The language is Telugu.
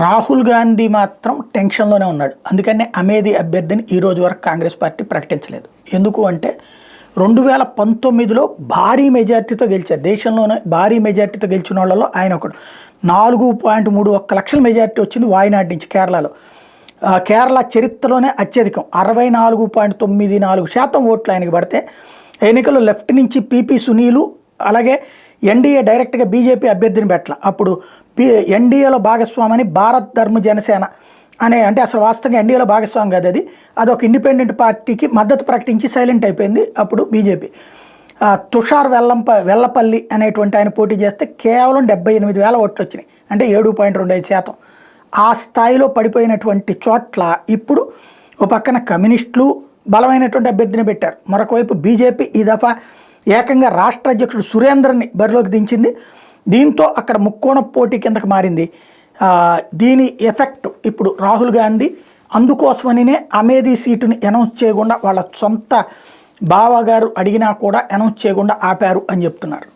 రాహుల్ గాంధీ మాత్రం టెన్షన్లోనే ఉన్నాడు. అందుకనే అమేధీ అభ్యర్థిని ఈ రోజు వరకు కాంగ్రెస్ పార్టీ ప్రకటించలేదు. ఎందుకు అంటే 2019లో భారీ మెజార్టీతో గెలిచారు. దేశంలోనే భారీ మెజార్టీతో గెలిచిన వాళ్ళలో ఆయన ఒకడు. 4.31 లక్షల మెజార్టీ వచ్చింది వాయనాడ్ నుంచి కేరళలో. కేరళ చరిత్రలోనే అత్యధికం 64.94% ఓట్లు ఆయనకి పడితే, ఎన్నికలు లెఫ్ట్ నుంచి పిపి సునీలు, అలాగే ఎన్డీఏ డైరెక్ట్గా బీజేపీ అభ్యర్థిని పెట్టాల. అప్పుడు ఎన్డీఏలో భాగస్వామని భారత్ ధర్మ జనసేన అంటే అసలు వాస్తవంగా ఎన్డీఏలో భాగస్వామి కాదు, అదొక ఇండిపెండెంట్ పార్టీకి మద్దతు ప్రకటించి సైలెంట్ అయిపోయింది అప్పుడు బీజేపీ. తుషార్ వెల్లపల్లి అనేటువంటి ఆయన పోటీ చేస్తే కేవలం 78,000 ఓట్లు వచ్చినాయి, అంటే 7.25%. ఆ స్థాయిలో పడిపోయినటువంటి చోట్ల ఇప్పుడు ఒక పక్కన కమ్యూనిస్టులు బలమైనటువంటి అభ్యర్థిని పెట్టారు, మరొక వైపు బీజేపీ ఈ దఫా ఏకంగా రాష్ట్ర అధ్యక్షుడు సురేంద్రని బరిలోకి దించింది. దీంతో అక్కడ ముక్కోణ పోటీ కిందకు మారింది. దీని ఎఫెక్ట్ ఇప్పుడు రాహుల్ గాంధీ అందుకోసమనినే అమేధీ సీటుని అనౌన్స్ చేయకుండా వాళ్ళ సొంత బావగారు అడిగినా కూడా అనౌన్స్ చేయకుండా ఆపారు అని చెప్తున్నారు.